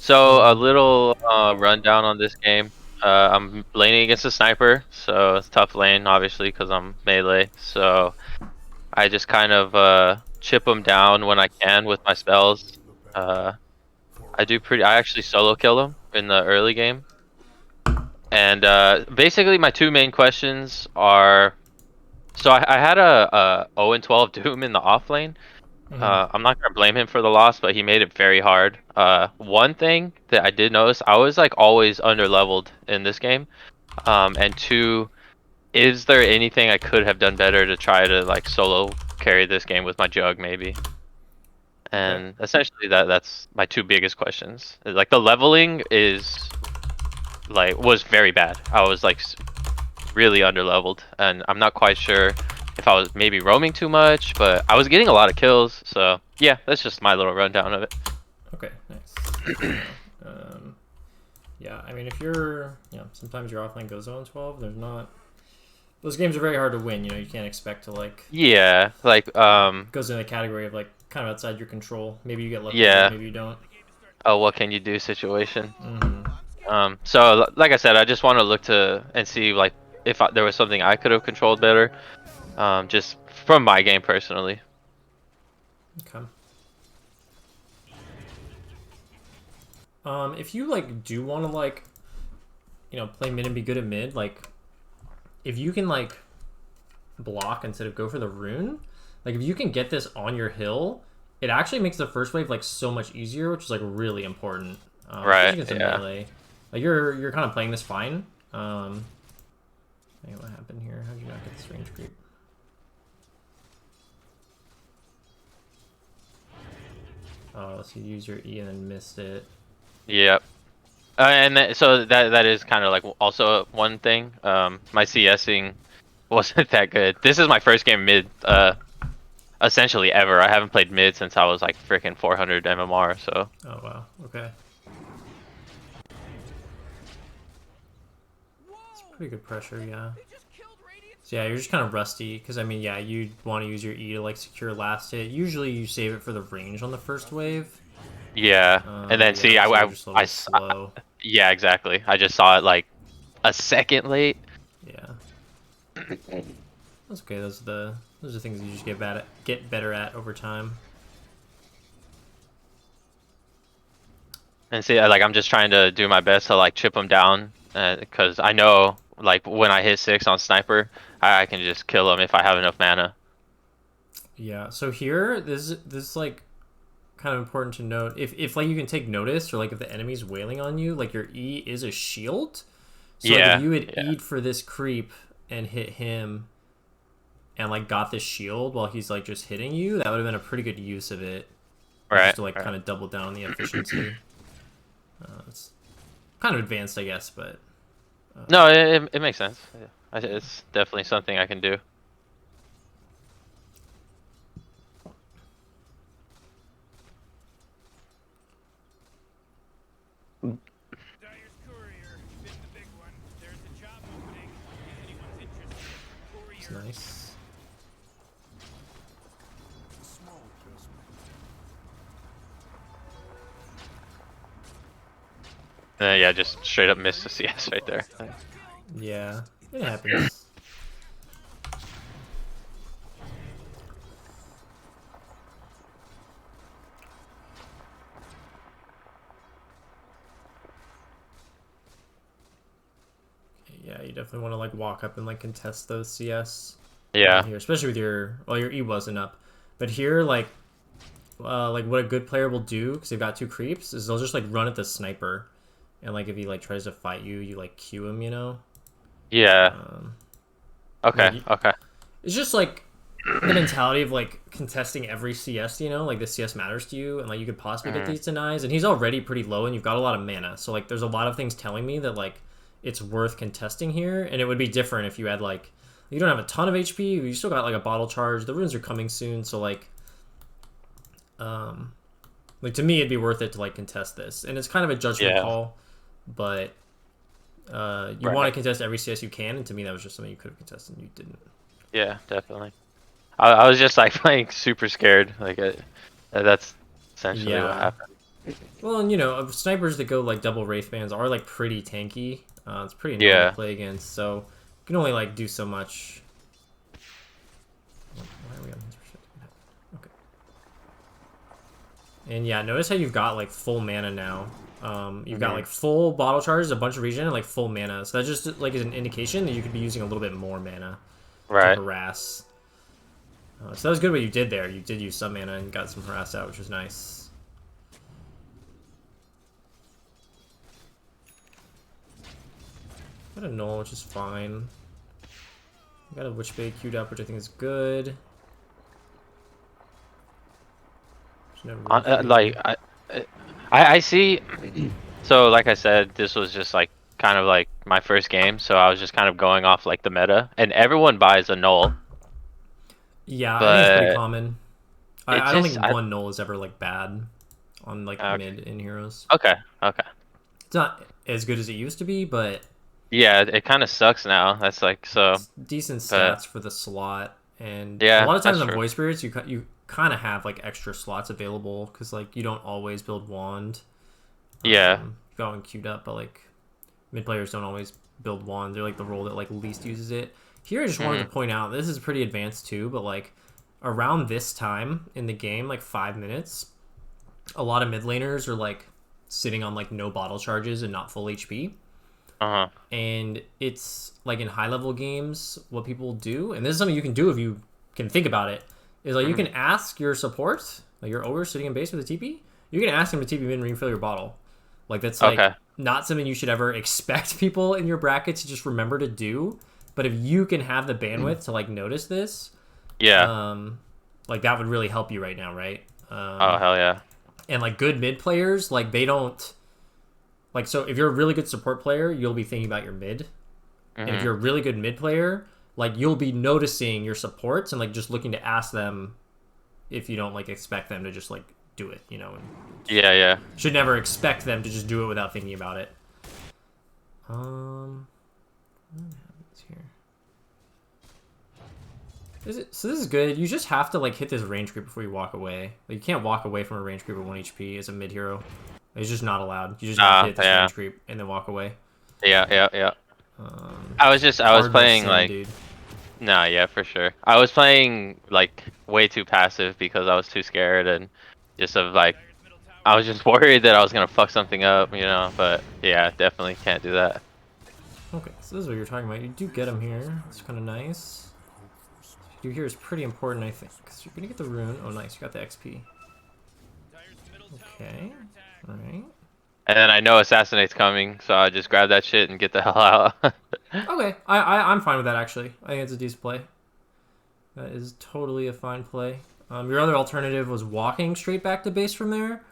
So a little rundown on this game. I'm laning against a sniper, so it's tough lane, obviously, because I'm melee. So I just kind of chip them down when I can with my spells. Uh, I actually solo kill them in the early game. And basically, my two main questions are. So I had a 0 and 12 Doom in the off lane. I'm not gonna blame him for the loss, but he made it very hard. One thing that I did notice, I was like always under leveled in this game. And two, is there anything I could have done better to try to like solo carry this game with my jug maybe? And essentially that's my two biggest questions. Like the leveling was very bad. I was like really under leveled, and I'm not quite sure if I was maybe roaming too much, but I was getting a lot of kills. So yeah, that's just my little rundown of it. Okay, nice. Yeah, I mean, if you're, sometimes your offlane goes 0-12. There's not. Those games are very hard to win. You can't expect to like. Yeah, like Goes in the category of like kind of outside your control. Maybe you get lucky, yeah. maybe you don't. Oh, what can you do situation. Mm-hmm. So like I said, I just want to look to and see like if there was something I could have controlled better. Just from my game personally. Okay. If you like do want to like, play mid and be good at mid, like, if you can like block instead of go for the rune, like if you can get this on your hill, it actually makes the first wave like so much easier, which is like really important. Right. Against a Yeah. melee. Like you're kind of playing this fine. Hey, what happened here? How did you not get this range creep? Oh, so you used your E and then missed it. Yep. So that is kind of like also one thing. My CSing wasn't that good. This is my first game mid, essentially ever. I haven't played mid since I was like freaking 400 MMR. So. Oh wow. Okay. It's pretty good pressure, yeah. So yeah, you're just kind of rusty because I mean, yeah, you want to use your E to like secure last hit. Usually, you save it for the range on the first wave. Yeah, and then Yeah, see, so you're just a little slow. yeah, exactly. I just saw it like a second late. Yeah. That's okay. Those are things you just get better at over time. And see, like I'm just trying to do my best to like chip them down, because I know like when I hit 6 on sniper, I can just kill them if I have enough mana. Yeah. So here, this like kind of important to note. If like you can take notice, or like if the enemy's wailing on you, like your E is a shield. So like, if you had E'd for this creep and hit him, and like got this shield while he's like just hitting you, that would have been a pretty good use of it. Right. Just to like kind of double down on the efficiency. It's kind of advanced, I guess, but no, it makes sense. Yeah. It's definitely something I can do. it's nice. Yeah, just straight up missed the CS right there. Yeah, it happens. Yeah, you definitely want to like walk up and like contest those CS. Yeah. Here, especially with your E wasn't up, but here like what a good player will do because they've got 2 creeps is they'll just like run at the sniper, and like if he like tries to fight you, you like Q him, Yeah. Okay. Like, Okay. it's just like the mentality of like contesting every CS, like the CS matters to you, and like you could possibly get these denies, and he's already pretty low, and you've got a lot of mana, so like there's a lot of things telling me that like it's worth contesting here, and it would be different if you had like you don't have a ton of HP, you still got like a bottle charge, the runes are coming soon, so like to me it'd be worth it to like contest this, and it's kind of a judgment call, but you want to contest every CS you can, and to me that was just something you could have contested and you didn't. Yeah, definitely. I was just like playing super scared. Like that's essentially what happened. Well, and you know, snipers that go like double wraith bands are like pretty tanky. It's pretty annoying to Yeah. play against, so you can only like do so much. Why are we on his perspective? Okay. And yeah, notice how you've got like full mana now. You've got like full bottle charges, a bunch of regen, and like full mana. So that just like is an indication that you could be using a little bit more mana to Right. harass. So that was good what you did there. You did use some mana and got some harass out, which was nice. Got a null, which is fine. Got a witch bait queued up, which I think is good. Like I see. So like I said, this was just like kind of like my first game, so I was just kind of going off like the meta, and everyone buys a null, Yeah, I think it's pretty but common. it I don't just think one null is ever like bad on like okay, mid in heroes. okay, okay. It's not as good as it used to be, but Yeah, it kind of sucks now. That's like so, it's decent but stats for the slot. And a yeah, lot of times that's on true. voice spirits, you kind of have like extra slots available because like you don't always build wand. Yeah. You've got one queued up, but like mid players don't always build wand. They're like the role that like least uses it. Here, I just wanted to Hmm. point out this is pretty advanced too, but like around this time in the game, like 5 minutes, a lot of mid laners are like sitting on like no bottle charges and not full HP. Uh-huh. And it's like in high level games, what people do, and this is something you can do if you can think about it, is like you Hmm. can ask your support, like your ogre sitting in base with a TP, you can ask him to TP in and refill your bottle. Like that's like Okay. not something you should ever expect people in your bracket to just remember to do. But if you can have the bandwidth to like notice this, Yeah. um, like that would really help you right now, right? Oh, hell yeah. And like good mid players, like they don't like so if you're a really good support player, you'll be thinking about your mid. And if Hmm. you're a really good mid player, like you'll be noticing your supports and like just looking to ask them if you don't like expect them to just like do it, you know, and Yeah, yeah. should never expect them to just do it without thinking about it. What happens here? So this is good. You just have to like hit this range creep before you walk away. Like you can't walk away from a range creep at 1 HP as a mid hero. It's just not allowed. You just have to hit this Yeah. range creep and then walk away. Yeah, yeah, yeah. Um, I was Cardinal playing sin, like dude. nah, yeah, for sure. I was playing like way too passive because I was too scared and just of like I was just worried that I was gonna fuck something up, you know. But yeah, definitely can't do that. Okay, so this is what you're talking about. You do get him here. It's kind of nice. What you do here is pretty important, I think, because you're gonna get the rune. Oh, nice, you got the XP. Okay, all right. And then I know Assassinate's coming, so I just grab that shit and get the hell out. Okay, I'm fine with that actually. I think it's a decent play. That is totally a fine play. Your other alternative was walking straight back to base from there,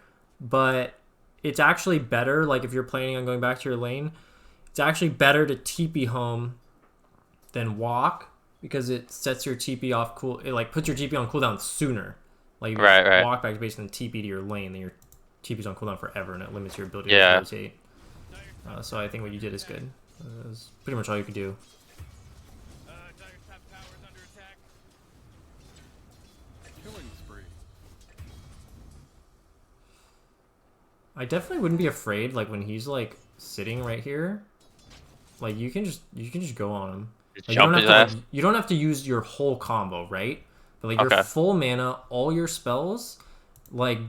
but it's actually better. Like if you're planning on going back to your lane, it's actually better to TP home than walk because it sets your TP off cool. It like puts your TP on cooldown sooner. Like if you Right, right. walk back to base and then TP to your lane, then your TP's on cooldown forever, and it limits your ability to Yeah. rotate. So I think what you did is good. That's pretty much all you could do. I definitely wouldn't be afraid like when he's like sitting right here. Like you can just go on him. Just Like you don't jump have his to like ass. you don't have to use your whole combo, right? But like your Okay. full mana, all your spells, like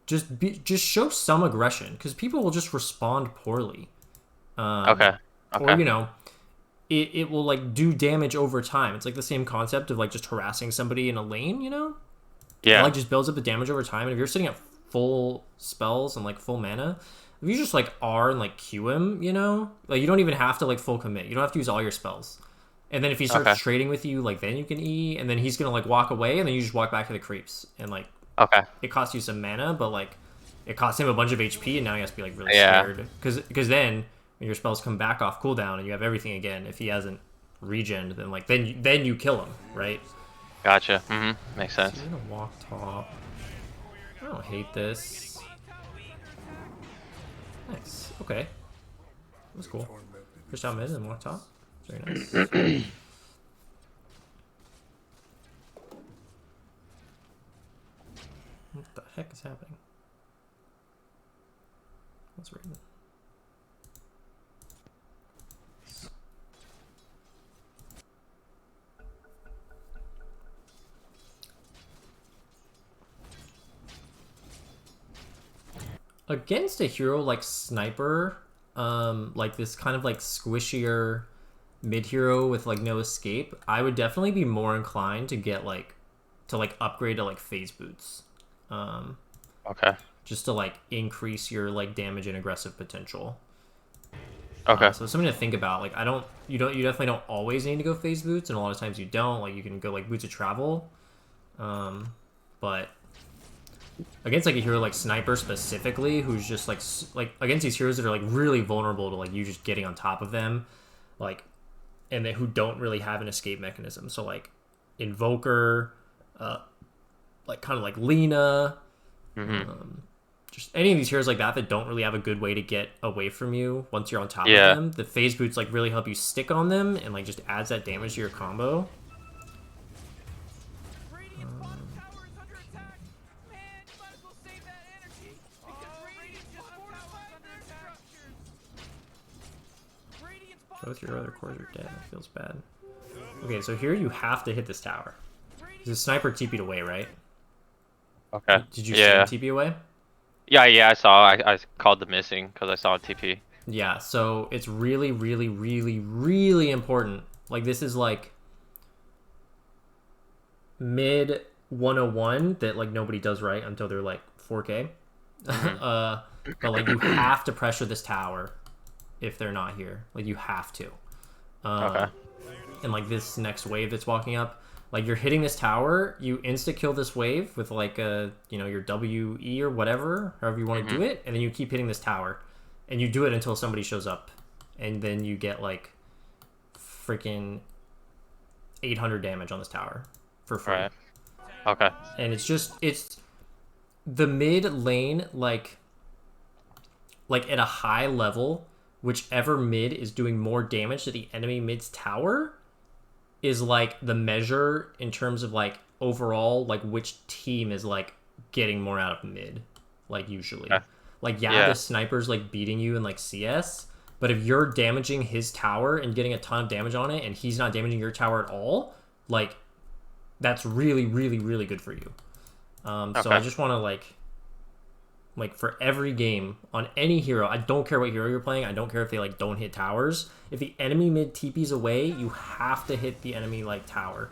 just show some aggression because people will just respond poorly. Okay. Or Okay. you know, it will like do damage over time. It's like the same concept of like just harassing somebody in a lane, you know? It Yeah. like just builds up the damage over time. And if you're sitting at full spells and like full mana, if you just like R and like Q him, you know, like you don't even have to like full commit. You don't have to use all your spells. And then if he starts Okay. trading with you, like then you can E, and then he's gonna like walk away, and then you just walk back to the creeps, and like Okay. it costs you some mana, but like it costs him a bunch of HP, and now he has to be like really Yeah. scared because then when your spells come back off cooldown and you have everything again, if he hasn't regened, then like then you kill him, right? Gotcha. Makes So sense. you're gonna walk top. I don't hate this. Nice. Okay. That's cool. Push down mid and walk top. Very nice. What the heck is happening? Let's read. Against a hero like Sniper, like this kind of like squishier mid hero with like no escape, I would definitely be more inclined to get like upgrade to like phase boots. Okay. Just to like increase your like damage and aggressive potential. Okay. So something to think about. Like you definitely don't always need to go phase boots, and a lot of times you don't. Like you can go like boots of travel, but against like a hero like Sniper specifically, who's just like against these heroes that are like really vulnerable to like you just getting on top of them, like, and who don't really have an escape mechanism. So like Invoker, like kind of like Lena, just any of these heroes like that don't really have a good way to get away from you once you're on top of them. The phase boots like really help you stick on them and like just adds that damage to your combo. Both your other cores are dead. That feels bad. Okay, so here you have to hit this tower. The Sniper TP'd away, right? Okay. Did you see him TP away? Yeah, I saw. I called the missing because I saw a TP. Yeah, so it's really, really, really, really important. Like, this is like mid 101 that like nobody does right until they're like 4K. But like you have to pressure this tower if they're not here. Like you have to. Okay. And like this next wave that's walking up, like you're hitting this tower, you insta kill this wave with like a your WE or whatever, however you want to do it, and then you keep hitting this tower, and you do it until somebody shows up, and then you get like freaking 800 damage on this tower for free. Right. Okay. And it's the mid lane like at a high level, whichever mid is doing more damage to the enemy mid's tower is like the measure in terms of like overall like which team is like getting more out of mid, like usually. Like the Sniper's like beating you in like CS, but if you're damaging his tower and getting a ton of damage on it and he's not damaging your tower at all, like that's really, really, really good for you. So I just want to like for every game on any hero, I don't care what hero you're playing, I don't care if they like don't hit towers. If the enemy mid TP's away, you have to hit the enemy like tower.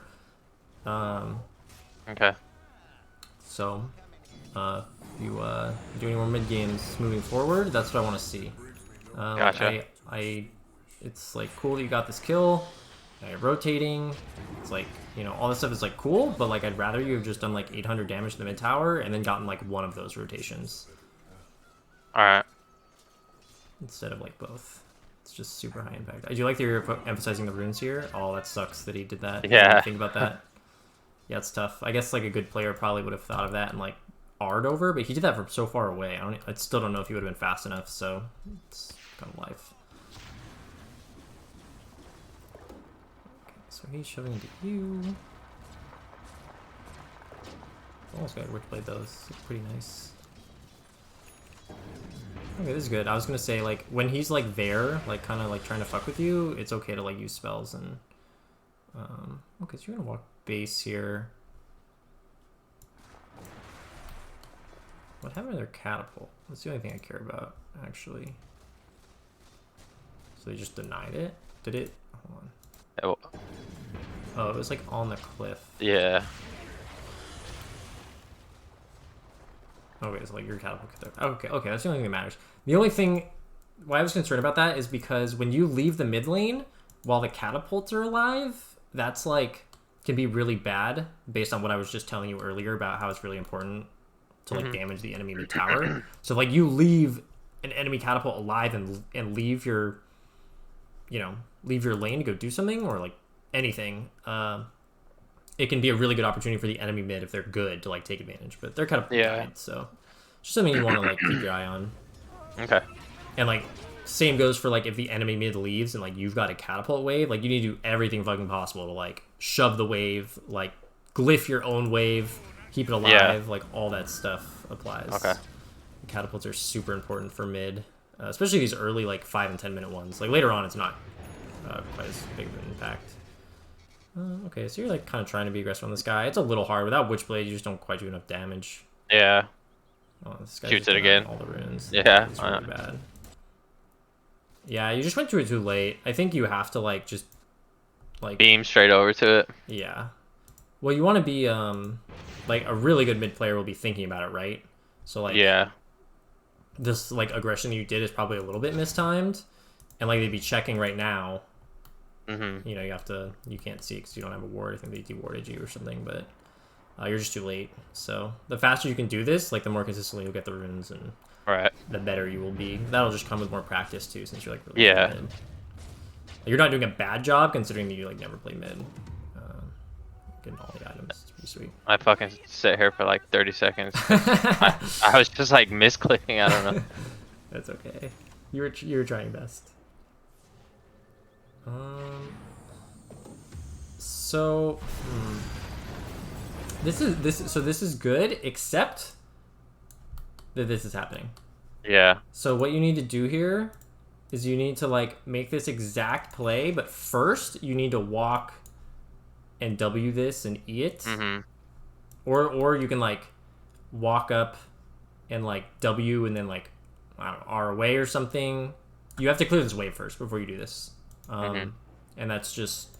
Okay. So, you do any more mid games moving forward? That's what I want to see. Gotcha. It's like cool that you got this kill. Now you're rotating. It's like all this stuff is like cool, but like I'd rather you have just done like 800 damage to the mid tower and then gotten like one of those rotations. All right. Instead of like both. It's just super high impact. I do like that you're emphasizing the runes here. Oh, that sucks that he did that. Yeah. Think about that. Yeah, it's tough. I guess like a good player probably would have thought of that and like R'd over, but he did that from so far away. I still don't know if he would have been fast enough. So it's kind of life. Okay, so he's shoving into you. Almost got Witchblade though. This is pretty nice. Okay, this is good. I was gonna say like when he's like there, like kind of like trying to fuck with you, it's okay to like use spells and okay, so you're gonna walk base here. What happened to their catapult? That's the only thing I care about, actually. So they just denied it? Did it? Hold on. Oh, it was like on the cliff. Yeah. Okay, so like your catapult. Okay, that's the only thing that matters. The only thing why I was concerned about that is because when you leave the mid lane while the catapults are alive, that's like can be really bad based on what I was just telling you earlier about how it's really important to like damage the enemy mid tower. So like you leave an enemy catapult alive and leave your leave your lane to go do something or like anything. It can be a really good opportunity for the enemy mid if they're good to like take advantage, but they're kind of died, so just something you want to like keep your eye on. Okay. And like same goes for like if the enemy mid leaves and like you've got a catapult wave, like you need to do everything fucking possible to like shove the wave, like glyph your own wave, keep it alive, like all that stuff applies. Okay. Catapults are super important for mid. especially these early like 5 and 10 minute ones. Like later on, it's not quite as big of an impact. Okay, so you're like kind of trying to be aggressive on this guy. It's a little hard without Witchblade. You just don't quite do enough damage. Yeah. Oh, this guy Shoots it again. All the runes. Yeah. It's really bad. Yeah, you just went through it too late. I think you have to like just like beam straight over to it. Yeah. Well, you want to be like a really good mid player will be thinking about it, right? So like yeah, this like aggression you did is probably a little bit mistimed, and like they'd be checking right now. Mm-hmm. You know, you can't see because you don't have a ward. I think they dewarded you or something, but you're just too late. So the faster you can do this, like the more consistently you'll get the runes, and the better you will be. That'll just come with more practice too, since you're like really good mid. You're not doing a bad job considering that you like never play mid. Getting all the items, it's pretty sweet. I fucking sit here for like 30 seconds. I was just like misclicking. I don't know. That's okay. You were trying best. So this is good, except that this is happening. Yeah. So what you need to do here is you need to like make this exact play, but first you need to walk and W this and E it. Mm-hmm. Or you can like walk up and like W and then like I don't know, R away or something. You have to clear this wave first before you do this. And that's just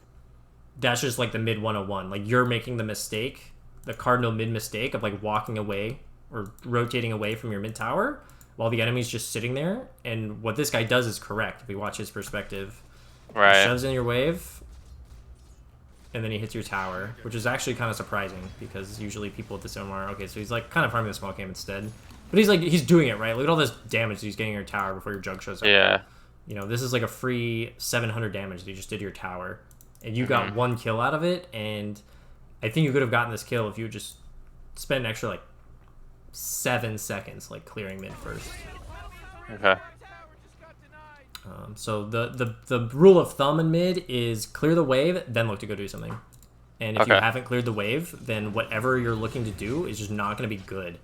like the mid 101. Like you're making the mistake, the cardinal mid mistake of like walking away or rotating away from your mid tower while the enemy's just sitting there. And what this guy does is correct. If you watch his perspective, he shoves in your wave, and then he hits your tower, which is actually kind of surprising because usually people at this MMR, okay, so he's like kind of farming the small game instead. But he's doing it, right? Look at all this damage he's getting your tower before your jug shows up. Yeah. You know, this is like a free 700 damage that you just did to your tower. And you got one kill out of it, and I think you could have gotten this kill if you just spent an extra like 7 seconds like clearing mid first. Okay. So the rule of thumb in mid is clear the wave, then look to go do something. And if you haven't cleared the wave, then whatever you're looking to do is just not going to be good.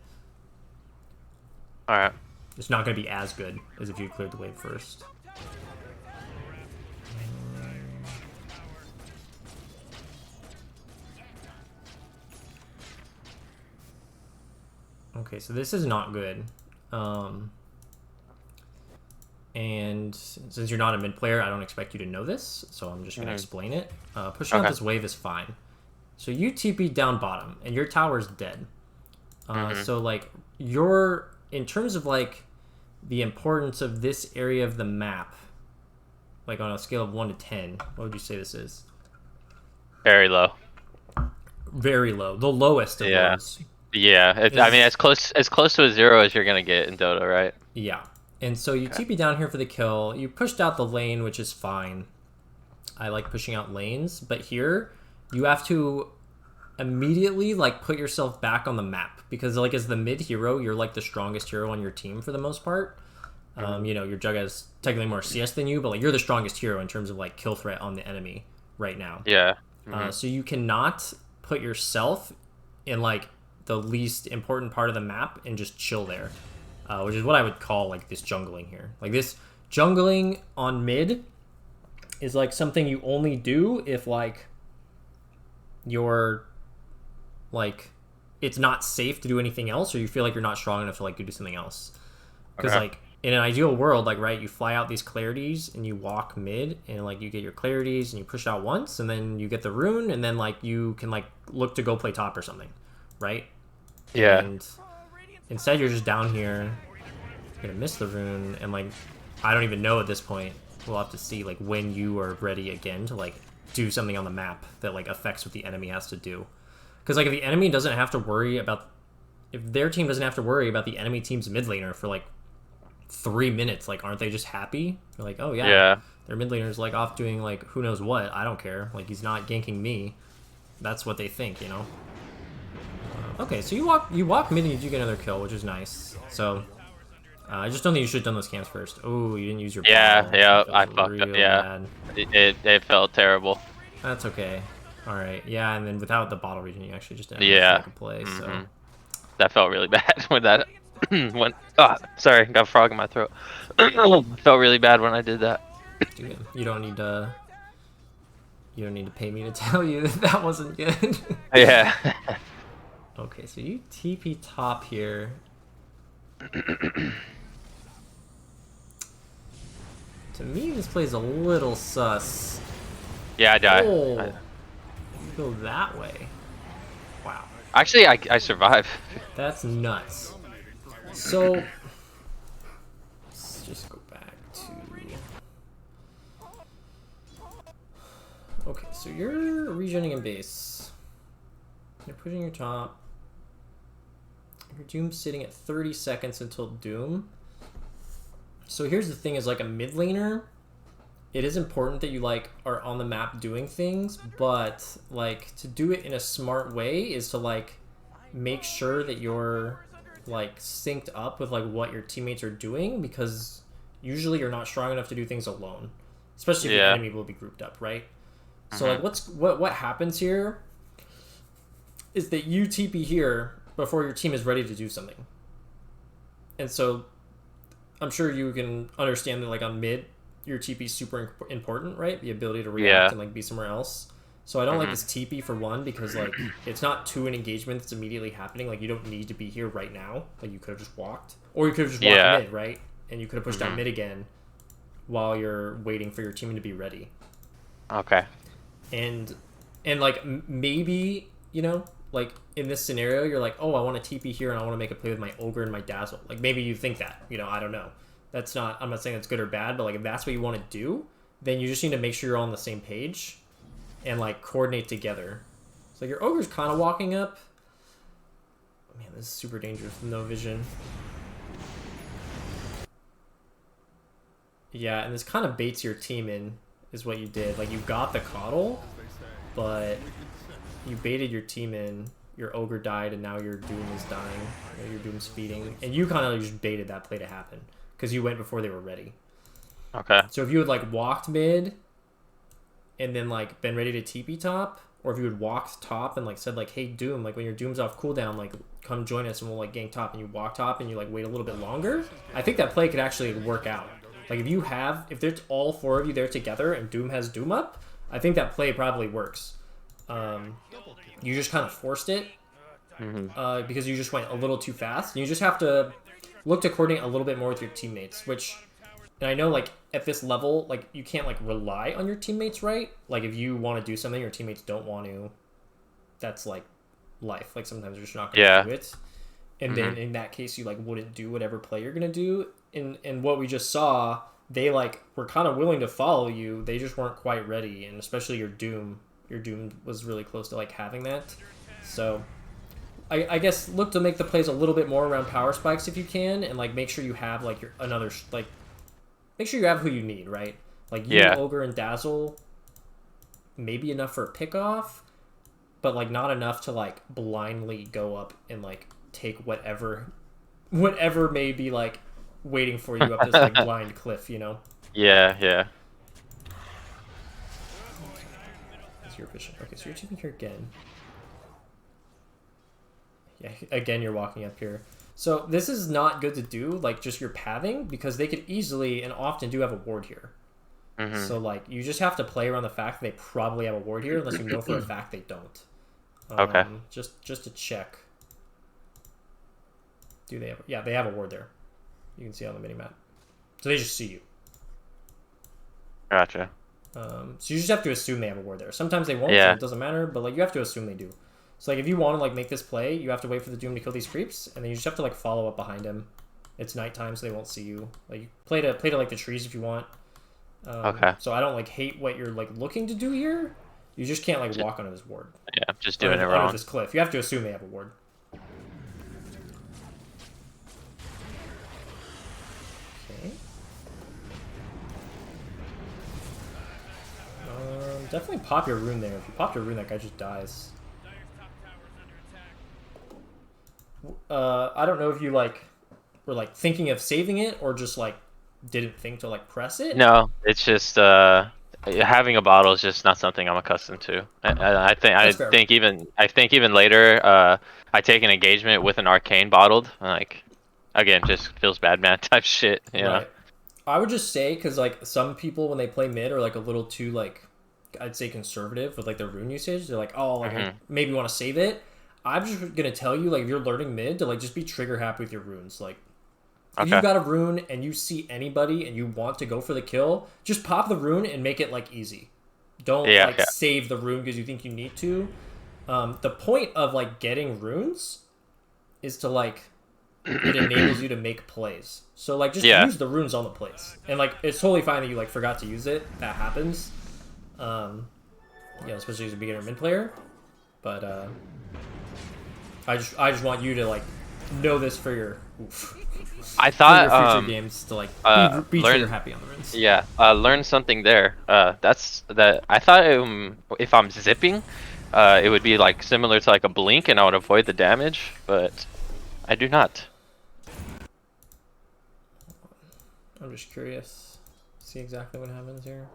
Alright. It's not going to be as good as if you cleared the wave first. Okay, so this is not good. And since you're not a mid player, I don't expect you to know this, so I'm just going to explain it. Pushing out this wave is fine. So you TP down bottom, and your tower's dead. So, like, in terms of, like, the importance of this area of the map, like, on a scale of 1 to 10, what would you say this is? Very low. Very low. The lowest of lows. Yeah, I mean, as close to a 0 as you're going to get in Dota, right? Yeah. And so you TP down here for the kill. You pushed out the lane, which is fine. I like pushing out lanes. But here, you have to immediately like put yourself back on the map. Because like as the mid hero, you're like the strongest hero on your team for the most part. You know, your Jug has technically more CS than you, but like you're the strongest hero in terms of like kill threat on the enemy right now. Yeah. So you cannot put yourself in like the least important part of the map and just chill there. Which is what I would call like this jungling here. Like this jungling on mid is like something you only do if like you're like it's not safe to do anything else, or you feel like you're not strong enough to like do something else. Because like in an ideal world, like right, you fly out these clarities and you walk mid and like you get your clarities and you push out once and then you get the rune and then like you can like look to go play top or something, right? Yeah. And instead, you're just down here. You're gonna miss the rune, and like, I don't even know at this point. We'll have to see like when you are ready again to like do something on the map that like affects what the enemy has to do. Because like if the enemy doesn't have to worry about, if their team doesn't have to worry about the enemy team's mid laner for like 3 minutes, like aren't they just happy? They're like, oh yeah, their mid laner's like off doing like who knows what. I don't care. Like he's not ganking me. That's what they think, you know. Okay, so you walk mid and you do get another kill, which is nice. So, I just don't think you should have done those camps first. Oh, you didn't use your bottle. Yeah, I fucked up, yeah. It felt terrible. That's okay. Alright, yeah, and then without the bottle region, you actually just didn't have to play, so... That felt really bad with that. when sorry, got a frog in my throat. Felt really bad when I did that. Dude, you don't need to. You don't need to pay me to tell you that that wasn't good. Yeah. Okay, so you TP top here. To me, this play's a little sus. Yeah, I die. Oh, you go that way. Wow. Actually, I survive. That's nuts. So, let's just go back to... Okay, so you're regenerating in base. You're pushing your top. Your Doom's sitting at 30 seconds until Doom. So here's the thing, is like a mid laner, it is important that you like are on the map doing things, but like to do it in a smart way is to like make sure that you're like synced up with like what your teammates are doing, because usually you're not strong enough to do things alone, especially if your enemy will be grouped up, right? So like what happens here is that you TP here before your team is ready to do something. And so I'm sure you can understand that like on mid, your TP is super important, right? The ability to react and like be somewhere else. So I don't like this TP for one, because like it's not to an engagement that's immediately happening. Like you don't need to be here right now. Like you could have just walked, or you could have just walked mid, right? And you could have pushed down mid again while you're waiting for your team to be ready. Okay. And like maybe, you know, like in this scenario, you're like, oh, I want to TP here and I want to make a play with my ogre and my dazzle. Like maybe you think that, you know, I don't know. That's not, I'm not saying it's good or bad, but like if that's what you want to do, then you just need to make sure you're all on the same page and like coordinate together. So like your ogre's kind of walking up. Oh, man, this is super dangerous with no vision. Yeah, and this kind of baits your team in, is what you did. Like you got the coddle, but you baited your team in. Your ogre died, and now your Doom is dying. Your Doom's feeding, and you kind of just baited that play to happen because you went before they were ready. Okay. So if you had like walked mid, and then like been ready to TP top, or if you had walked top and like said like, "Hey Doom, like when your Doom's off cooldown, like come join us and we'll like gank top," and you walk top and you like wait a little bit longer, I think that play could actually work out. Like if there's all four of you there together and Doom has Doom up, I think that play probably works. You just kind of forced it because you just went a little too fast. And you just have to look to coordinate a little bit more with your teammates, which, and I know like at this level, like you can't like rely on your teammates, right? Like if you want to do something, your teammates don't want to, that's like life. Like sometimes you're just not going to do it. And then in that case, you like wouldn't do whatever play you're going to do. And what we just saw, they like were kind of willing to follow you. They just weren't quite ready. And especially your Doom was really close to like having that. So I guess look to make the plays a little bit more around power spikes if you can, and like make sure you have like your make sure you have who you need, right? Like you, ogre and dazzle, maybe enough for a pick off, but like not enough to like blindly go up and like take whatever may be like waiting for you up this like blind cliff, you know? Yeah. That's your vision. Okay, so you're taking here again. Yeah, again, you're walking up here. So this is not good to do, like just your pathing, because they could easily and often do have a ward here. So like you just have to play around the fact that they probably have a ward here, unless you know for a fact they don't. Okay. Just to check. Do they have? Yeah, they have a ward there. You can see on the minimap. So they just see you. Gotcha. So you just have to assume they have a ward there. Sometimes they won't, so it doesn't matter, but like you have to assume they do. So like if you want to like make this play, you have to wait for the Doom to kill these creeps, and then you just have to like follow up behind him. It's nighttime, so they won't see you. Like play to like the trees if you want. Okay. So I don't like hate what you're like looking to do here. You just can't like walk onto this ward. Yeah, I'm just doing it wrong. Under this cliff, you have to assume they have a ward. Okay. Definitely pop your rune there. If you pop your rune, that guy just dies. I don't know if you like were like thinking of saving it or just like didn't think to like press it. No, it's just having a bottle is just not something I'm accustomed to. I think even later I take an engagement with an arcane bottled, like again, just feels bad man type shit. You know. Right. I would just say because like some people when they play mid are like a little too like I'd say conservative with like their rune usage. They're like, oh, like I Hmm. maybe want to save it. I'm just gonna tell you like if you're learning mid to like just be trigger happy with your runes. Like if you've Okay. got a rune and you see anybody and you want to go for the kill, just pop the rune and make it like easy. Don't Yeah. like Yeah. save the rune because you think you need to. The point of like getting runes is to like it enables you to make plays. So like just Yeah. use the runes on the plays. And like it's totally fine that you like forgot to use it. That happens. Especially as a beginner mid player. But I just want you to like know this for your I for your thought future games to like be trigger learn happy on the runes. yeah learn something there. That's that I thought if I'm zipping, it would be like similar to like a blink and I would avoid the damage, but I do not. I'm just curious. See exactly what happens here.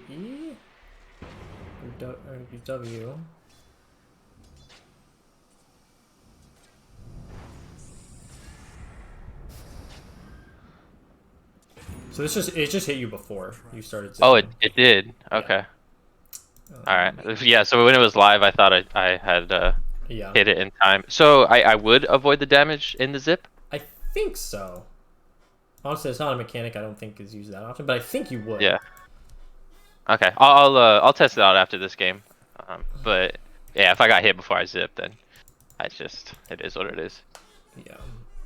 E or W. So it just hit you before you started Oh, zipping. it did. Yeah. Okay. All right. Yeah. So when it was live, I thought I had Yeah. hit it in time. So I would avoid the damage in the zip. I think so. Honestly, it's not a mechanic I don't think is used that often, but I think you would. Yeah. Okay. I'll test it out after this game. But yeah, if I got hit before I zip, then it is what it is. Yeah.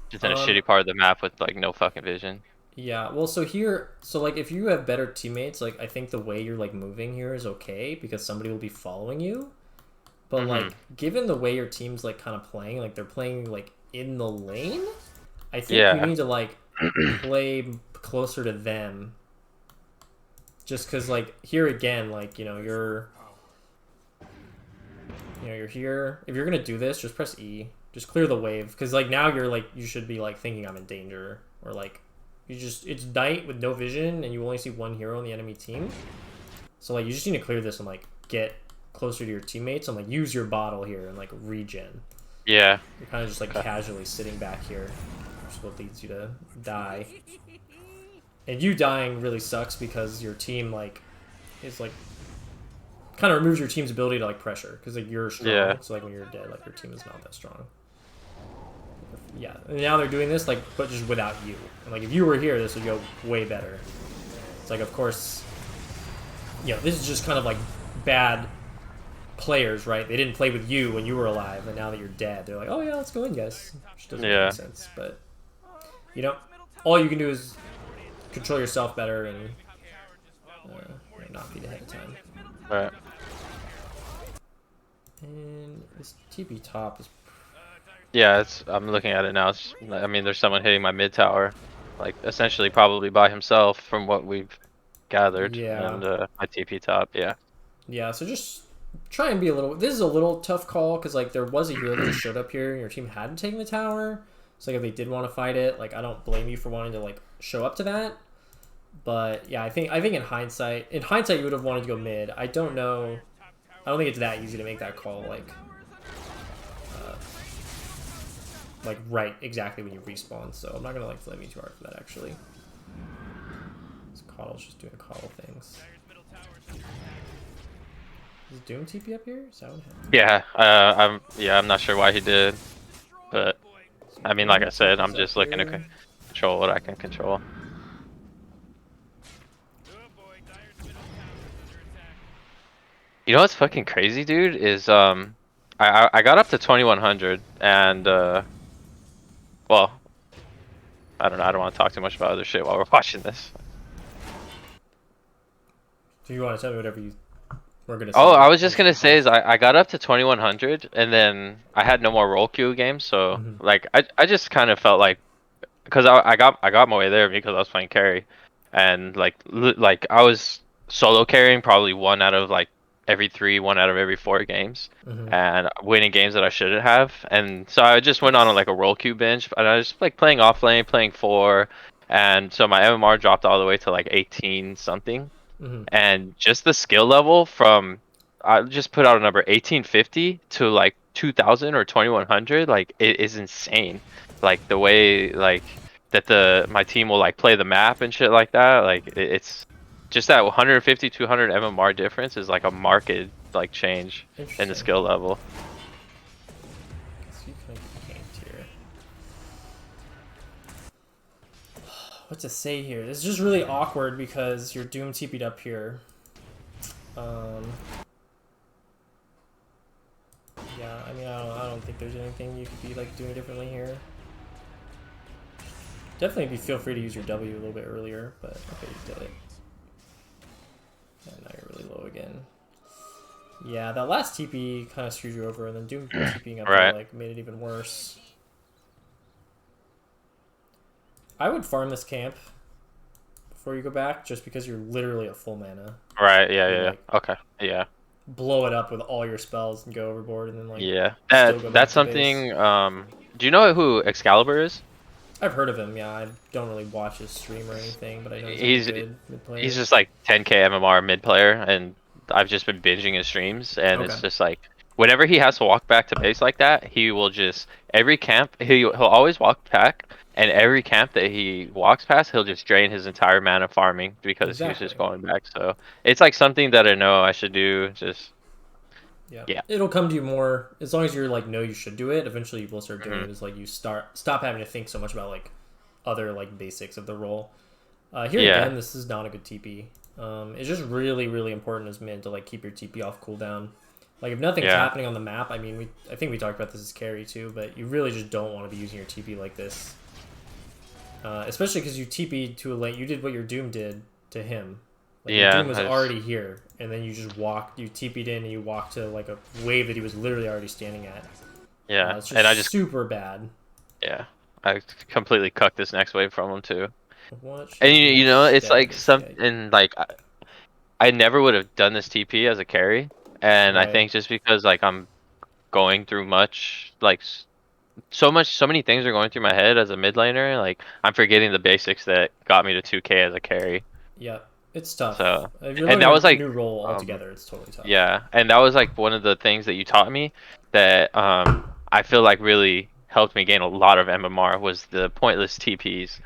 Just in a Um. shitty part of the map with like no fucking vision. Yeah. Well, so like if you have better teammates, like I think the way you're like moving here is okay because somebody will be following you. But Mhm. like, given the way your team's like kind of playing, like they're playing like in the lane, I think you Yeah. need to like play closer to them. Just because like here again, like you're here. If you're gonna do this, just press E. Just clear the wave because like now you're like you should be like thinking I'm in danger or like it's night with no vision and you only see one hero in the enemy team. So like you just need to clear this and like get closer to your teammates and like use your bottle here and like regen. Yeah. You're kind of just like Okay. casually sitting back here, which is what leads you to die. And you dying really sucks because your team like is like kind of removes your team's ability to like pressure because like you're strong. Yeah. So like when you're dead, like your team is not that strong. Yeah, and now they're doing this like but just without you. And like if you were here, this would go way better. It's like of course, this is just kind of like bad players, right? They didn't play with you when you were alive, and now that you're dead, they're like, "Oh yeah, let's go in, guys," which doesn't make any Yeah. sense. But you know, all you can do is control yourself better and not beat ahead of time. All right. And this TP top is Yeah. I'm looking at it now. I mean, there's someone hitting my mid tower, like essentially probably by himself from what we've gathered, yeah, and my TP top. Yeah. yeah. So just try and be a little. This is a little tough call because like there was a hero that just showed up here, and your team hadn't taken the tower. So like if they did want to fight it, like I don't blame you for wanting to like show up to that. But yeah, I think in hindsight, you would have wanted to go mid. I don't know. I don't think it's that easy to make that call uh, like right exactly when you respawn. So I'm not gonna like blame you too hard for that actually. This Coddle's just doing Coddle things. Is Doom TP up here? Is that what happened? Yeah. I'm not sure why he did, but So I mean, like Doom I said, I'm TP's up just looking to here. control what I can control. You know what's fucking crazy, dude? Is I got up to 2100 and well, I don't know. I don't want to talk too much about other shit while we're watching this. Do you want to tell me whatever you were gonna Oh, say? I was just gonna say is I got up to 2100 and then I had no more roll queue games, so Mhm. like I just kind of felt like because I got my way there because I was playing carry, and like I was solo carrying probably one out of like every three, one out of every four games, Mhm. and winning games that I shouldn't have, and so I just went on like a roll queue binge, and I was like playing off lane, playing four, and so my MMR dropped all the way to like 18 something, Mhm. and just the skill level from I just put out a number 1850 to like 2000 or 2100, like it is insane. like the way like that my team will like play the map and shit like that. Like it's just that 150 200 MMR difference is like a marked like change in the Interesting. skill level. So you kind of get ganked here. What to say here? This is just really awkward because you're Doom TP'd up here. Yeah, I mean, I don't think there's anything you could be like doing differently here. Definitely feel free to use your W a little bit earlier, but okay, you did it. And now you're really low again. Yeah, that last TP kind of screwed you over, and then Doom TPing up there Right. like made it even worse. I would farm this camp before you go back, just because you're literally at full mana. Right. Yeah. You Yeah. like Yeah. Okay. Yeah. blow it up with all your spells and go overboard, and then like Yeah. still go back That's to base. something. Do you know who Excalibur is? I've heard of him. Yeah, I don't really watch his stream or anything, but I know he's like a He's good mid he's player. just like 10k MMR mid player, and I've just been binging his streams, and Okay. it's just like whenever he has to walk back to base like that, he will just every camp he'll always walk back, and every camp that he walks past, he'll just drain his entire mana farming because he's just Exactly. going back. So it's like something that I know I should do. Just Yeah, yeah. it'll come to you more as long as you're like know you should do it. Eventually, you will start doing Hmm. it. Is like you stop having to think so much about like other like basics of the role. Here Yeah. again, this is not a good TP. It's just really important as mid to like keep your TP off cooldown. Like if nothing's Yeah. happening on the map, I mean, I think we talked about this as carry too, but you really just don't want to be using your TP like this, especially because you TP'd to a lane. You did what your Doom did to him. Like your Yeah. Doom was already here, and then you just walked. You TP'd in and you walked to like a wave that he was literally already standing at. Yeah. It's And I just just super bad. yeah. I completely cucked this next wave from him too. What should And I do you know, it's instead? like Is the idea. something like I never would have done this TP as a carry, and I Right. think just because like I'm going through much like so many things are going through my head as a mid laner, like I'm forgetting the basics that got me to 2k as a carry. Yeah, it's tough. So, If you're and learning that was a like new role um altogether, it's totally tough. yeah, and that was like one of the things that you taught me that I feel like really helped me gain a lot of MMR was the pointless TPs.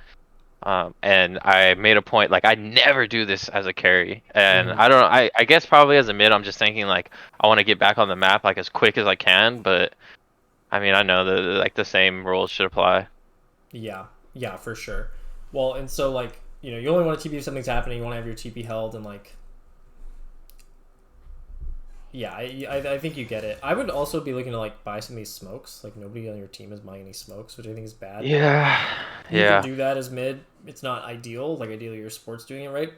And I made a point like I never do this as a carry, and Hmm. I don't know. I guess probably as a mid, I'm just thinking like I want to get back on the map like as quick as I can. But I mean, I know that like the same rules should apply. Yeah, yeah, for sure. Well, and so like you only want to TP if something's happening. You want to have your TP held, and like yeah, I think you get it. I would also be looking to like buy some of these smokes. Like nobody on your team is buying any smokes, which I think is bad. Yeah, You can yeah, do that as mid. It's not ideal. Like ideally your support's doing it right,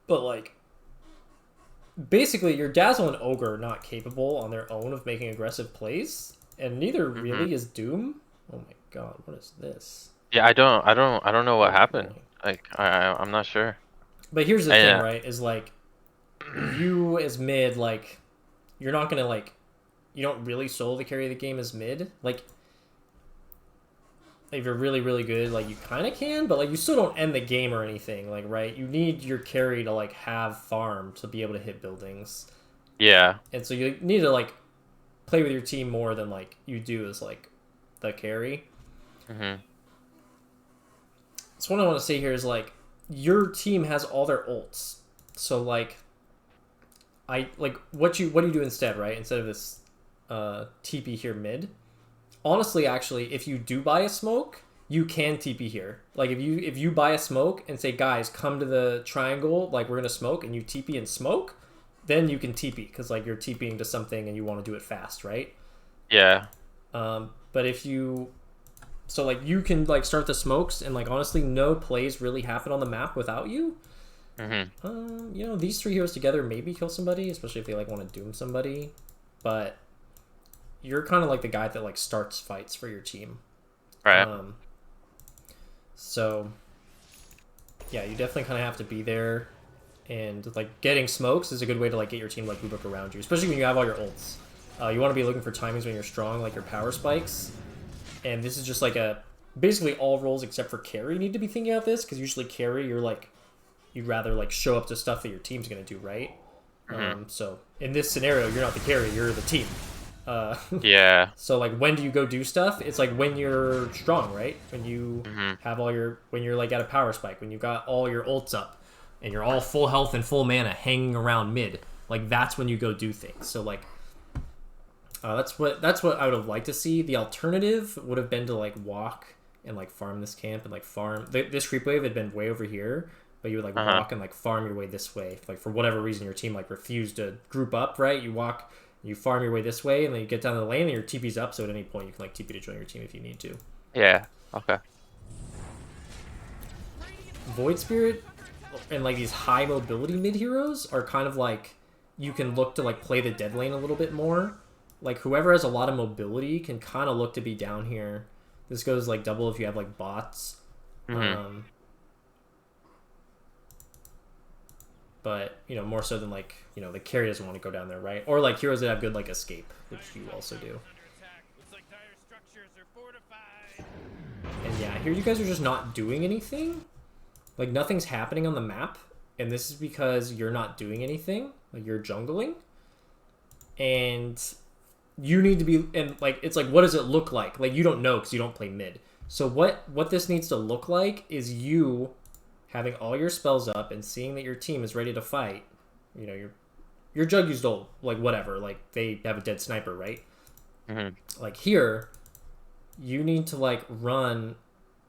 but like basically your Dazzle and Ogre are not capable on their own of making aggressive plays, and neither hmm really is Doom. Oh my god, what is this? yeah. I don't know what Holy happened. moly. Like I'm not sure. But here's the thing, And right? Is like you as mid, like you're not gonna like you don't really solo the carry of the game as mid. Like if you're really good, like you kind of can, but like you still don't end the game or anything. Like right, you need your carry to like have farm to be able to hit buildings, yeah, and so you need to like play with your team more than like you do as like the carry. hmm So what I want to say here is like your team has all their ults, so like I like what do you do instead, right? Instead of this TP here mid. Honestly, actually, if you do buy a smoke, you can TP here. Like if you buy a smoke and say, guys, come to the triangle, like we're gonna smoke, and you TP and smoke, then you can TP because like you're TPing to something and you want to do it fast, right? yeah, But if you so like you can like start the smokes and like honestly no plays really happen on the map without you. hmm These three heroes together maybe kill somebody, especially if they like want to doom somebody, but you're kind of like the guy that like starts fights for your team. right, Um, so yeah, you definitely kind of have to be there, and like getting smokes is a good way to like get your team to like move up around you, especially when you have all your ults. You want to be looking for timings when you're strong, like your power spikes, and this is just like a basically all roles except for carry need to be thinking about this because usually carry you're like you'd rather like show up to stuff that your team's gonna do, right? hmm So in this scenario, you're not the carry, you're the team. Yeah. So like when do you go do stuff? It's like when you're strong, right? When you Mhm. have all your when you're like at a power spike, when you got all your ults up and you're all full health and full mana hanging around mid. Like that's when you go do things. So like that's what I would have liked to see. The alternative would have been to like walk and like farm this camp and like farm this creep wave had been way over here, but you would like Uh-huh. walk and like farm your way this way. Like for whatever reason your team like refused to group up, right? You walk, you farm your way this way, and then you get down to the lane and your TP's up. So at any point you can like TP to join your team if you need to. Yeah. Okay. Void Spirit and like these high mobility mid heroes are kind of like you can look to like play the dead lane a little bit more. Like whoever has a lot of mobility can kind of look to be down here. This goes like double if you have like bots. Mhm. But you know, more so than like, you know, the carry doesn't want to go down there, right? Or like heroes that have good like escape, which you also do. And yeah, here you guys are just not doing anything. Like nothing's happening on the map, and this is because you're not doing anything. Like you're jungling, and you need to be. And like it's like, what does it look like? Like you don't know because you don't play mid. So what this needs to look like is you having all your spells up and seeing that your team is ready to fight. You know, your jug used ult, like whatever. Like they have a dead sniper, right? Mhm. Like here, you need to like run,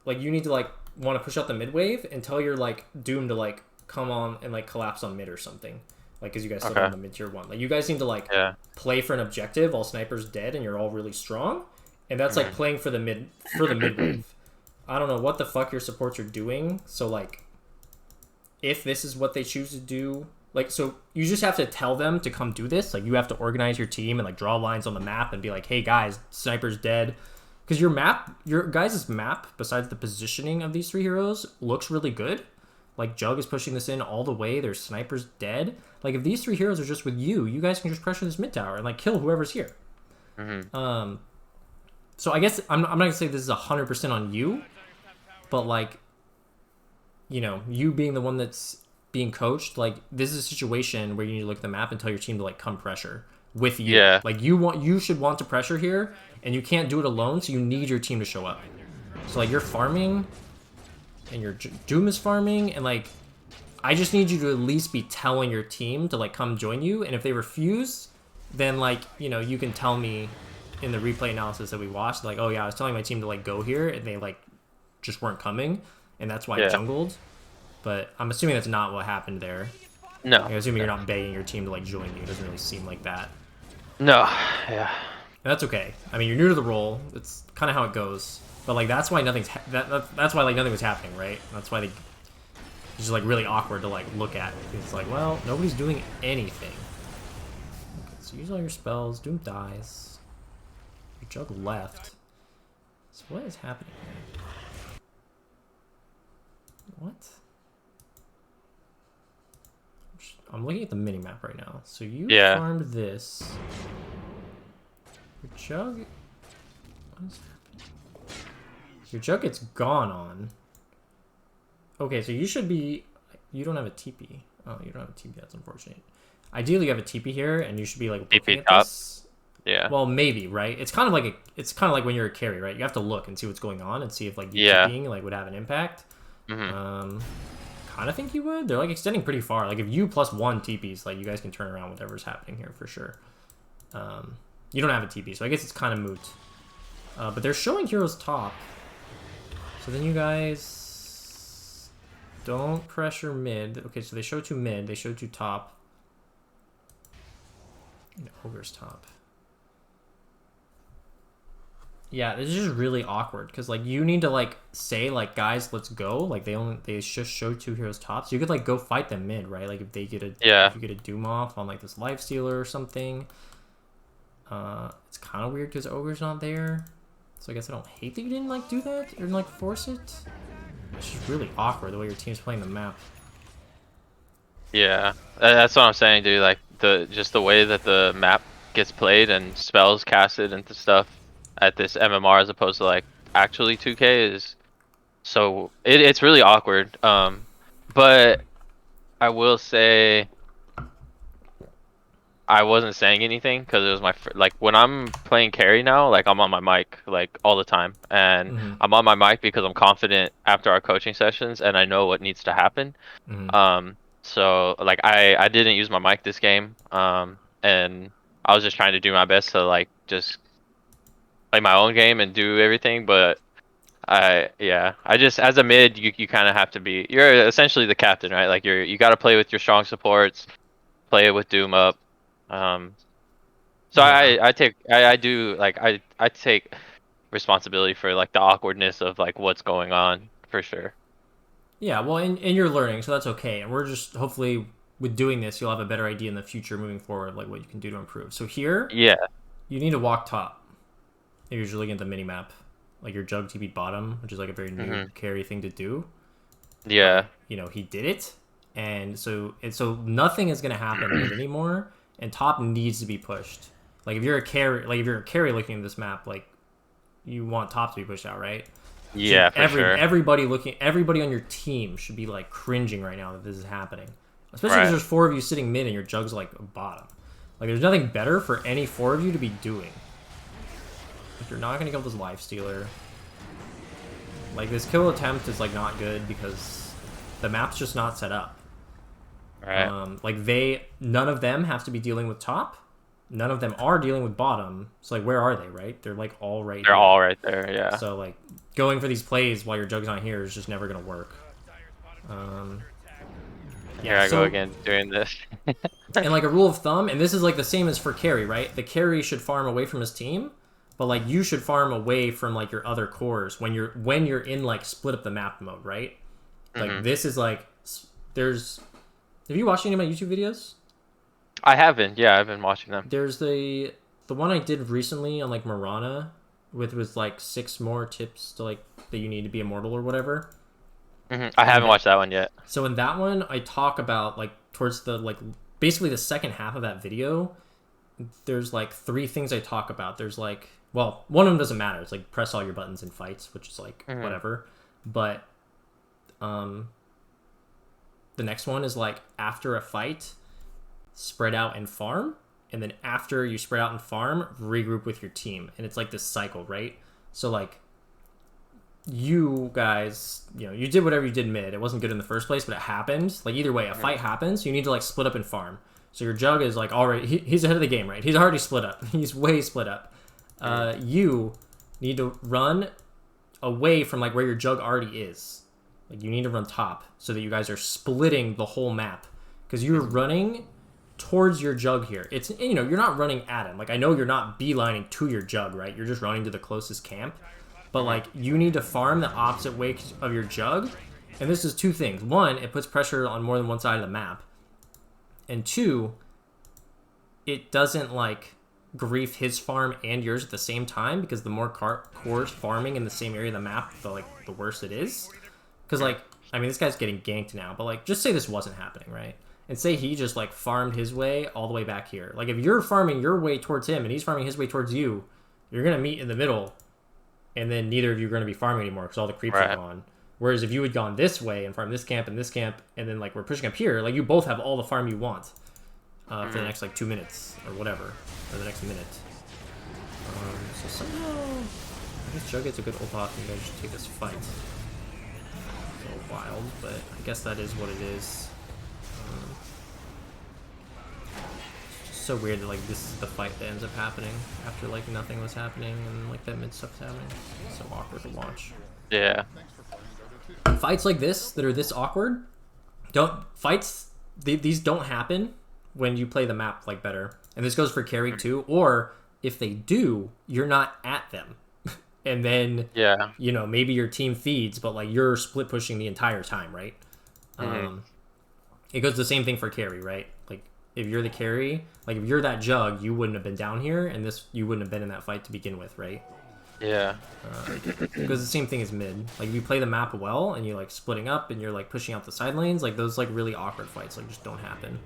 like you need to like want to push out the mid wave until you're like doomed to like come on and like collapse on mid or something. Like because you guys still Okay. on the mid tier 1. Like you guys need to like Yeah. play for an objective while sniper's dead and you're all really strong, and that's like Mhm. playing for the mid wave. I don't know what the fuck your supports are doing. So like if this is what they choose to do, like so you just have to tell them to come do this. Like you have to organize your team and like draw lines on the map and be like, hey guys, sniper's dead. Because your guys' map, besides the positioning of these three heroes, looks really good. Like Jug is pushing this in all the way. Their sniper's dead. Like if these three heroes are just with you, you guys can just pressure this mid tower and like kill whoever's here. Mhm. So I guess I'm not gonna say this is 100% on you, but like, you know, you being the one that's being coached, like this is a situation where you need to look at the map and tell your team to like come pressure with you. Yeah. Like you should want to pressure here, and you can't do it alone. So you need your team to show up. So like you're farming, and your Doom is farming, and like I just need you to at least be telling your team to like come join you. And if they refuse, then like, you know, you can tell me in the replay analysis that we watched, like, oh yeah, I was telling my team to like go here, and they like just weren't coming, and that's why I Yeah. jungled. But I'm assuming that's not what happened there. No. Like, I'm assuming you're not begging your team to like join you. It doesn't really seem like that. No. Yeah. And that's okay. I mean, you're new to the role. It's kind of how it goes. But like that's why that's why like nothing was happening, right? That's why it's just like really awkward to like look at. It's like, well, nobody's doing anything. Okay, so use all your spells. Doom dies. Your Jug left. So what is happening here? What? I'm looking at the mini map right now. So you Yeah. farmed this. Your Jug. What is happening? Your Jug gets gone on. Okay, so you should be. You don't have a TP. Oh, you don't have a TP. That's unfortunate. Ideally, you have a TP here, and you should be like looking TP at top. this. Yeah. Well, maybe, right? It's kind of like when you're a carry, right? You have to look and see what's going on and see if like you Yeah. TPing like would have an impact. Mhm. Kind of think you would. They're like extending pretty far. Like if you plus one TPs, like you guys can turn around whatever's happening here for sure. You don't have a TP, so I guess it's kind of moot. But they're showing heroes top. So then you guys don't pressure mid. Okay, so they show two mid. They show two top. And Ogre's top. Yeah, this is just really awkward because like you need to like say like guys, let's go. Like they just show two heroes top, so you could like go fight them mid, right? Like if they get a if you get a doom off on like this life stealer or something. It's kind of weird because Ogre's not there, so I guess I don't hate that you didn't like do that or like force it. It's just really awkward the way your team's playing the map. Yeah. That's what I'm saying, dude. Like the way that the map gets played and spells casted into stuff at this MMR as opposed to like actually 2K is so it's really awkward. But I will say I wasn't saying anything because it was my like when I'm playing carry now, like I'm on my mic like all the time, and Mm-hmm. I'm on my mic because I'm confident after our coaching sessions and I know what needs to happen. Mm-hmm. So like I didn't use my mic this game, and I was just trying to do my best to like just play my own game and do everything, but I just as a mid you kind of have to be you're essentially the captain, right? Like you got to play with your strong supports, play it with Doom up. Um, so Yeah. I do like I take responsibility for like the awkwardness of like what's going on for sure. Yeah, well, and you're learning, so that's okay. And we're just hopefully with doing this, you'll have a better idea in the future moving forward, like what you can do to improve. So here, Yeah. you need to walk top. If you're just looking at the mini map, like your jug TP bottom, which is like a very Hmm. noob carry thing to do. Yeah. But you know he did it, and so nothing is gonna happen mid anymore, and top needs to be pushed. Like if you're a carry looking at this map, like you want top to be pushed out, right? Yeah, for sure. Everybody on your team should be like cringing right now that this is happening, especially because Right. there's four of you sitting mid and your jug's like bottom. Like there's nothing better for any four of you to be doing. If you're not gonna kill this life stealer, like this kill attempt is like not good because the map's just not set up. Right. None of them have to be dealing with top. None of them are dealing with bottom. So like, where are they? Right? They're like all right They're here. all right there. Yeah. So like, going for these plays while your jug's not here is just never gonna work. Here I go again doing this. And like a rule of thumb, and this is like the same as for carry, right? The carry should farm away from his team, but like you should farm away from like your other cores when you're in like split up the map mode, right? Like this is like there's. Have you watched any of my YouTube videos? I haven't. Yeah, I've been watching them. There's the one I did recently on like Marana with like 6 more tips to like that you need to be immortal or whatever. I haven't watched that one yet. So in that one, I talk about like towards the like basically the second half of that video. There's like 3 things I talk about. There's like, well, one of them doesn't matter. It's like press all your buttons in fights, which is like whatever. But the next one is like after a fight, spread out and farm, and then after you spread out and farm, regroup with your team, and it's like this cycle, right? So like you guys, you know, you did whatever you did mid. It wasn't good in the first place, but it happened. Like either way, a fight happens. You need to like split up and farm. So your jug is like already he's ahead of the game, right? He's already split up. He's way split up. You need to run away from like where your jug already is. Like you need to run top so that you guys are splitting the whole map because you're running towards your jug here. It's, you know, you're not running at him. Like I know you're not beelining to your jug, right? You're just running to the closest camp. But like you need to farm the opposite way of your jug. And this is 2 things. 1, it puts pressure on more than one side of the map. And 2, it doesn't like grief his farm and yours at the same time because the more cores farming in the same area of the map, the worse it is. Because like, I mean, this guy's getting ganked now, but like, just say this wasn't happening, right? And say he just like farmed his way all the way back here. Like if you're farming your way towards him and he's farming his way towards you, you're gonna meet in the middle, and then neither of you are gonna be farming anymore because all the creeps are gone. Whereas if you had gone this way and farmed this camp, and then like we're pushing up here, like you both have all the farm you want for the next like 2 minutes or whatever, or the next minute. So somehow, I guess Jug gets a good ult off and you guys just take this fight. It's a little wild, but I guess that is what it is. It's just so weird that like this is the fight that ends up happening after like nothing was happening and like that mid stuff's happening. It's so awkward to watch. Yeah. Fights like this that are this awkward, these don't happen when you play the map like better. And this goes for carry too, or if they do, you're not at them. And then you know, maybe your team feeds, but like you're split pushing the entire time, right? It goes the same thing for carry, right? Like if you're the carry, like if you're that jug, you wouldn't have been down here, and you wouldn't have been in that fight to begin with, right? Yeah. Because the same thing as mid. Like if you play the map well and you're like splitting up and you're like pushing out the side lanes, like those like really awkward fights like just don't happen.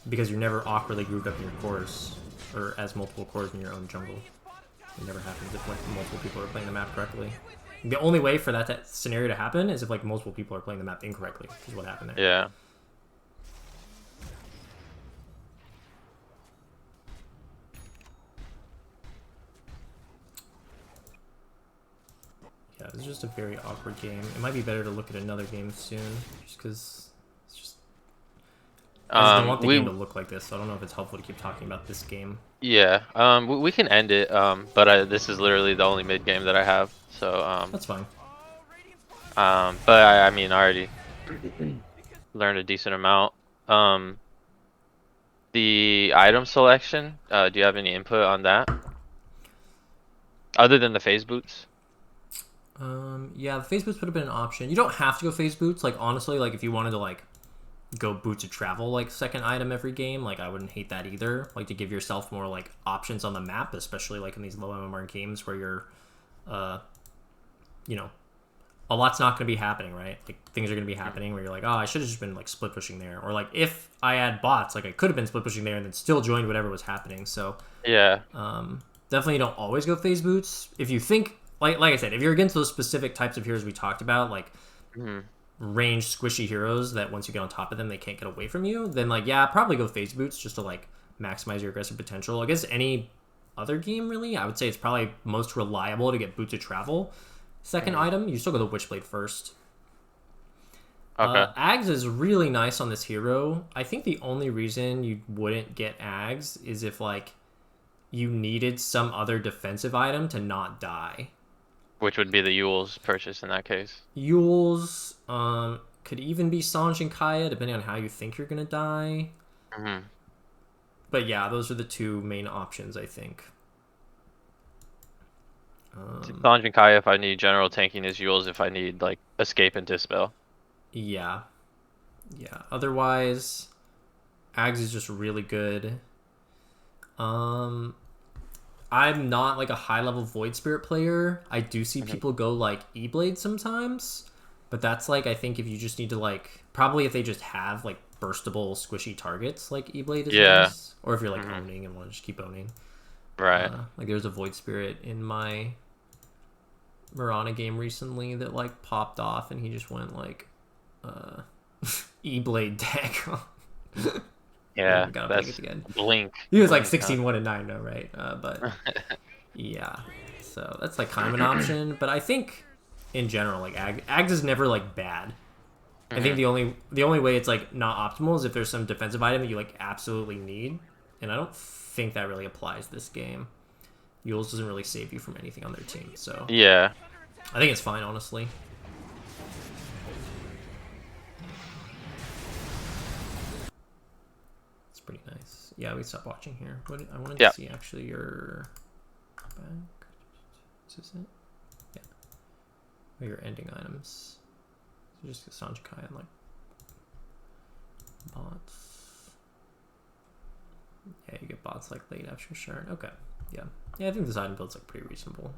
Because you're never awkwardly grouped up in your cores or as multiple cores in your own jungle. It never happens if like multiple people are playing the map correctly. The only way for that scenario to happen is if like multiple people are playing the map incorrectly, is what happened there. Yeah. it's just a very awkward game. It might be better to look at another game soon, just because it's just. I just don't want the game to look like this. So I don't know if it's helpful to keep talking about this game. Yeah. We can end it. But this is literally the only mid game that I have. So That's fine. But I mean, I already learned a decent amount. The item selection. Do you have any input on that? Other than the phase boots? Yeah, the phase boots would have been an option. You don't have to go phase boots. Like honestly, like if you wanted to like go boots of travel like second item every game, like I wouldn't hate that either. Like to give yourself more like options on the map, especially like in these low MMR games where you're, you know, a lot's not going to be happening, right? Like things are going to be happening where you're like, oh, I should have just been like split pushing there, or like if I had bots, like I could have been split pushing there and then still joined whatever was happening. So yeah, definitely don't always go phase boots. If you think like I said, if you're against those specific types of heroes we talked about, like ranged squishy heroes that once you get on top of them they can't get away from you, then like yeah, probably go phase boots just to like maximize your aggressive potential. I guess any other game really, I would say it's probably most reliable to get boots of travel. Second item, you still go the Witchblade first. okay. Ags is really nice on this hero. I think the only reason you wouldn't get Ags is if like you needed some other defensive item to not die. Which would be the Yule's purchase in that case. Yule's could even be Sanj and Kaya, depending on how you think you're gonna die. But yeah, those are the two main options, I think. Sanj and Kaya if I need general tanking, is Yule's if I need like escape and dispel. Yeah. Yeah. Otherwise, Ags is just really good. I'm not like a high level Void Spirit player. I do see people go like E-Blade sometimes, but that's like I think if you just need to like probably if they just have like burstable squishy targets like E-Blade is nice, or if you're like owning and want to just keep owning. Right. Like there's a Void Spirit in my Mirana game recently that like popped off and he just went like E-Blade deck. Yeah, that's again. Blink. He was like 16-1-9 though, right? But yeah, so that's like kind of an option. But I think in general, like Ags is never like bad. I think the only way it's like not optimal is if there's some defensive item that you like absolutely need, and I don't think that really applies this game. Yule's doesn't really save you from anything on their team, so yeah, I think it's fine, honestly. It's pretty nice. Yeah, we stop watching here. What I wanted to see actually your back. Is this it? Yeah. Oh, your ending items. So just Sanj Kai and like bots. Yeah, you get bots like late after Sharon. Okay. Yeah. Yeah, I think this item build's like pretty reasonable.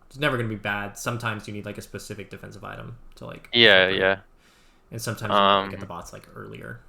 It's never gonna be bad. Sometimes you need like a specific defensive item to like yeah. And sometimes you might get the bots like earlier.